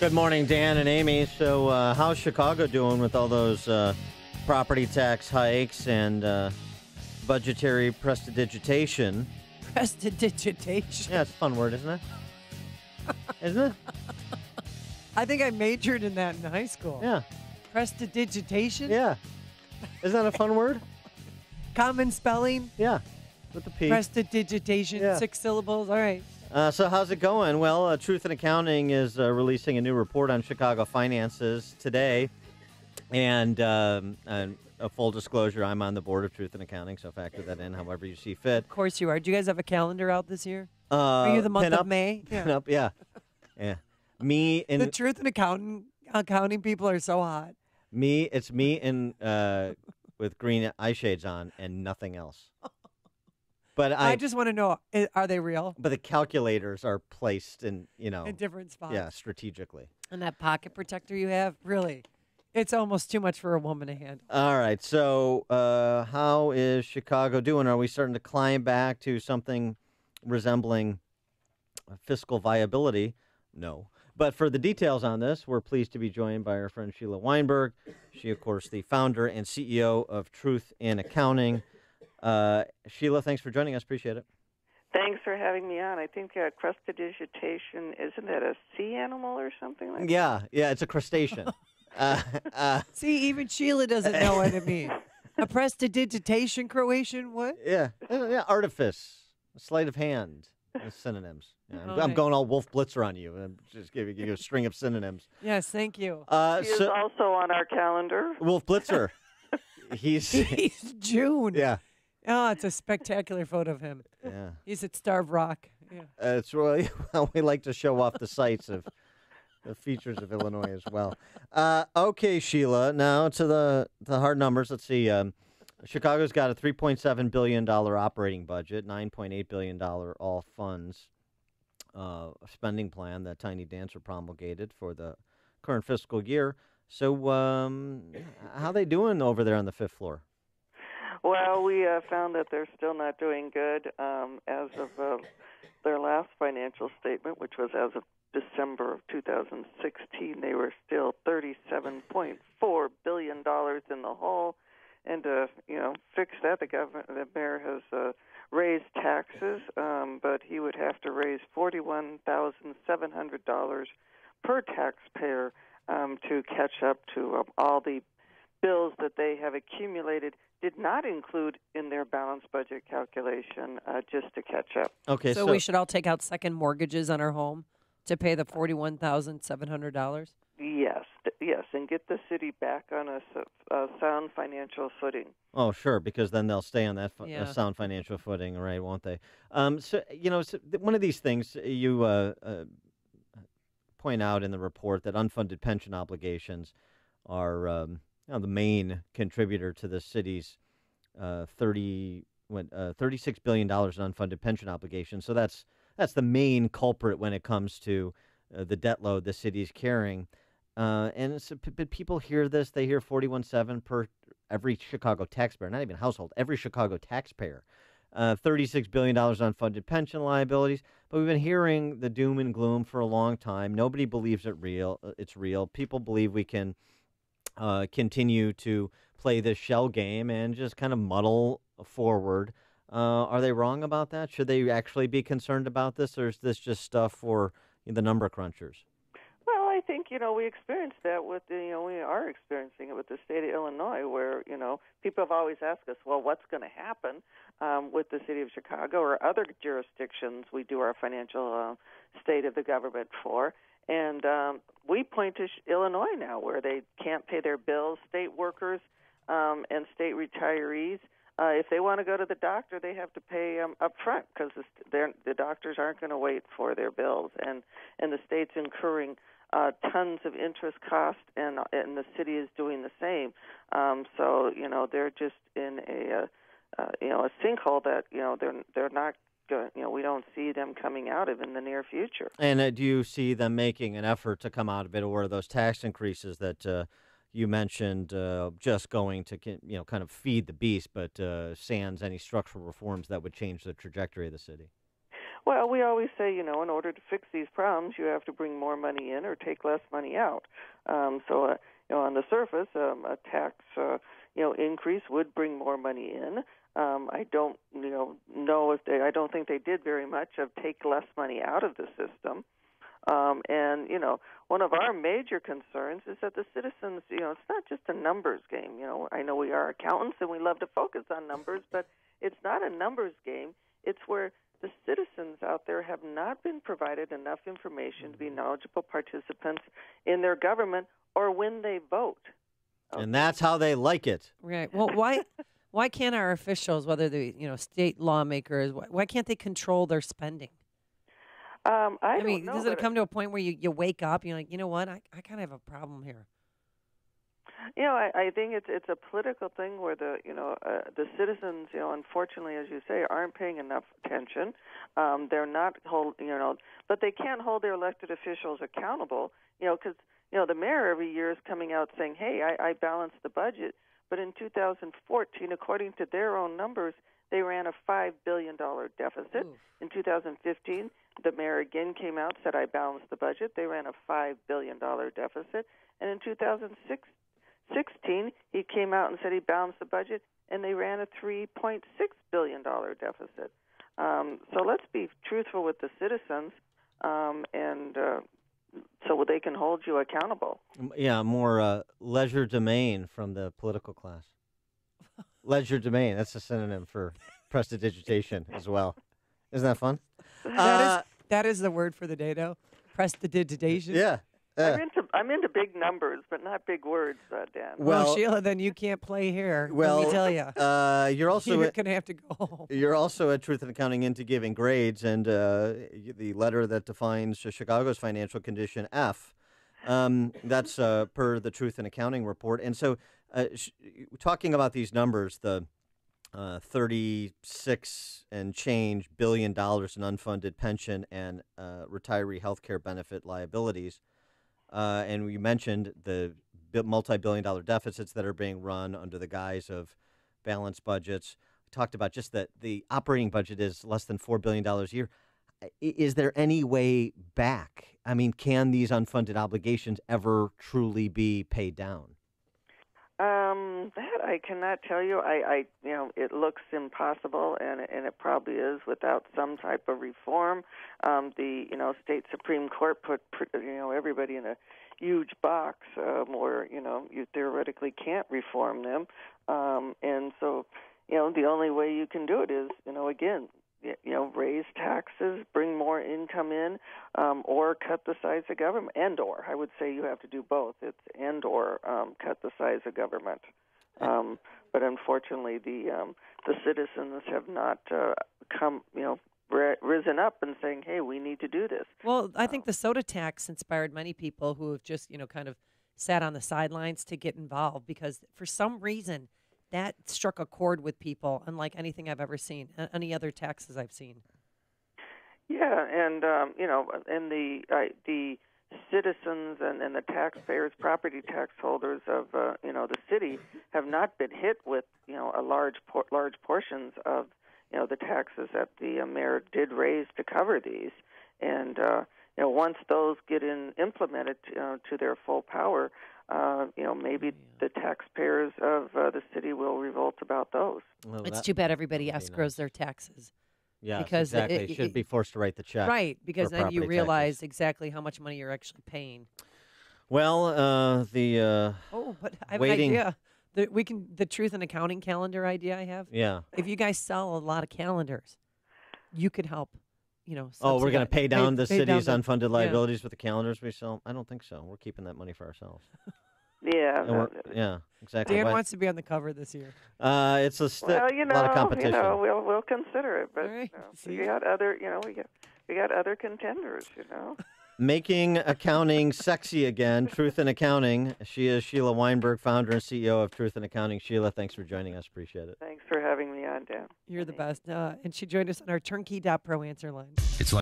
Good morning, Dan and Amy. So how's Chicago doing with all those property tax hikes and budgetary prestidigitation? Prestidigitation. Yeah, it's a fun word, isn't it? Isn't it? I think I majored in that in high school. Yeah. Prestidigitation? Yeah. Isn't that a fun word? Common spelling? Yeah. With the P. Prestidigitation, Yeah. 6 syllables. All right. So how's it going? Well, Truth in Accounting is releasing a new report on Chicago finances today. And a full disclosure, I'm on the board of Truth in Accounting, so factor that in however you see fit. Of course you are. Do you guys have a calendar out this year? Are you the month of May? Pin up, yeah. Yeah. Me and the Truth in accounting people are so hot. It's me in with green eye shades on and nothing else. But I just want to know, are they real? But the calculators are placed in different spots. Yeah, strategically. And that pocket protector you have, really, it's almost too much for a woman to handle. All right. So how is Chicago doing? Are we starting to climb back to something resembling fiscal viability? No. But for the details on this, we're pleased to be joined by our friend Sheila Weinberg. She, of course, the founder and CEO of Truth in Accounting. Sheila, thanks for joining us. Appreciate it. Thanks for having me on. I think prestidigitation, isn't it a sea animal or something like that? Yeah, it's a crustacean. See, even Sheila doesn't know what it means. A prestidigitation, Croatian, what? Yeah, artifice, sleight of hand, synonyms. Yeah, I'm right. going all Wolf Blitzer on you. I'm just giving you a string of synonyms. Yes, thank you. He is also on our calendar. Wolf Blitzer. He's June. Yeah. Oh, it's a spectacular photo of him. Yeah. He's at Starved Rock. Yeah. It's really well, we like to show off the sights of the features of Illinois as well. Okay, Sheila. Now to the hard numbers. Let's see. Chicago's got a $3.7 billion operating budget, $9.8 billion all funds spending plan that Tiny Dancer promulgated for the current fiscal year. So how they doing over there on the fifth floor? Well, we found that they're still not doing good. As of their last financial statement, which was as of December of 2016, they were still $37.4 billion in the hole. And to fix that, the mayor has raised taxes, but he would have to raise $41,700 per taxpayer to catch up to all the bills that they have accumulated, did not include in their balanced budget calculation, just to catch up. Okay, so we should all take out second mortgages on our home to pay the $41,700? Yes, and get the city back on a sound financial footing. Oh, sure, because then they'll stay on that sound financial footing, right, won't they? One of these things you point out in the report that unfunded pension obligations are the main contributor to the city's $36 billion in unfunded pension obligations. So that's the main culprit when it comes to the debt load the city's carrying. But people hear this. They hear $41.7 per every Chicago taxpayer, not even household, every Chicago taxpayer. $36 billion unfunded pension liabilities. But we've been hearing the doom and gloom for a long time. Nobody believes it's real. People believe we can continue to play this shell game and just kind of muddle forward. Are they wrong about that? Should they actually be concerned about this, or is this just stuff for the number crunchers? Well, I think, we experienced that with we are experiencing it with the state of Illinois, where, people have always asked us, well, what's going to happen with the city of Chicago or other jurisdictions we do our financial state of the government for. And we point to Illinois now, where they can't pay their bills. State workers and state retirees, if they want to go to the doctor, they have to pay up front because the doctors aren't going to wait for their bills. And the state's incurring tons of interest costs, and the city is doing the same. So they're just in a sinkhole that they're not. We don't see them coming out of in the near future. And do you see them making an effort to come out of it, or are those tax increases that you mentioned just going to kind of feed the beast, but sans any structural reforms that would change the trajectory of the city? Well, we always say, in order to fix these problems, you have to bring more money in or take less money out. On the surface, a tax, increase would bring more money in. I don't, know if I don't think they did very much of take less money out of the system. One of our major concerns is that the citizens, it's not just a numbers game. I know we are accountants and we love to focus on numbers, but it's not a numbers game. It's where the citizens out there have not been provided enough information to be knowledgeable participants in their government or when they vote. Okay. And that's how they like it. Right. Well, why can't our officials, whether they, state lawmakers, why can't they control their spending? I mean, does it come to a point where you wake up and you're like, you know what, I kind of have a problem here? I think it's a political thing where the citizens, unfortunately, as you say, aren't paying enough attention. They're not but they can't hold their elected officials accountable, because, the mayor every year is coming out saying, hey, I balanced the budget. But in 2014, according to their own numbers, they ran a $5 billion deficit. Ooh. In 2015, the mayor again came out, said, I balanced the budget. They ran a $5 billion deficit. And in 2016, he came out and said he balanced the budget, and they ran a $3.6 billion deficit. So let's be truthful with the citizens, so they can hold you accountable. Yeah, more leisure domain from the political class. Leisure domain, that's a synonym for prestidigitation as well. Isn't that fun? That is the word for the day, though. Prestidigitation. Yeah. I'm into big numbers, but not big words, Dan. Well, Sheila, then you can't play here. Well, let me tell you. You're also going to have to go home. You're also at Truth in Accounting into giving grades, and the letter that defines Chicago's financial condition, F. That's per the Truth in Accounting report. And so, talking about these numbers, the 36 and change $1 billion in unfunded pension and retiree health care benefit liabilities. And we mentioned the multi-billion-dollar deficits that are being run under the guise of balanced budgets. We talked about just that the operating budget is less than $4 billion a year. Is there any way back? I mean, can these unfunded obligations ever truly be paid down? That I cannot tell you. It looks impossible, and it probably is without some type of reform. The state Supreme Court put everybody in a huge box where you theoretically can't reform them, and so the only way you can do it is again. Raise taxes, bring more income in, or cut the size of government, and/or I would say you have to do both. It's and/or cut the size of government. But unfortunately, the citizens have not risen up and saying, "Hey, we need to do this." Well, I think the soda tax inspired many people who have just kind of sat on the sidelines to get involved because for some reason. That struck a chord with people, unlike anything I've ever seen, any other taxes I've seen. Yeah, and and the citizens and the taxpayers, property tax holders of the city have not been hit with a large portions of the taxes that the mayor did raise to cover these, and once those get implemented to their full power. Maybe the taxpayers of the city will revolt about those. Well, it's too bad everybody escrows their taxes. Yeah, because exactly. It should be forced to write the check. Right, because then you realize taxes. Exactly how much money you're actually paying. Well, but I have waiting. an idea. The Truth in Accounting calendar idea I have. Yeah. If you guys sell a lot of calendars, you could help. We're going to pay down the city's unfunded liabilities with the calendars we sell? I don't think so. We're keeping that money for ourselves. Yeah. Yeah, exactly. Dan wants to be on the cover this year. It's a lot of competition. We'll consider it, but right. We got other, we got other contenders, Making accounting sexy again. Truth in Accounting. She is Sheila Weinberg, founder and CEO of Truth in Accounting. Sheila, thanks for joining us. Appreciate it. Thanks for having me on, Dan. You're the best. And she joined us on our turnkey.pro answer line. It's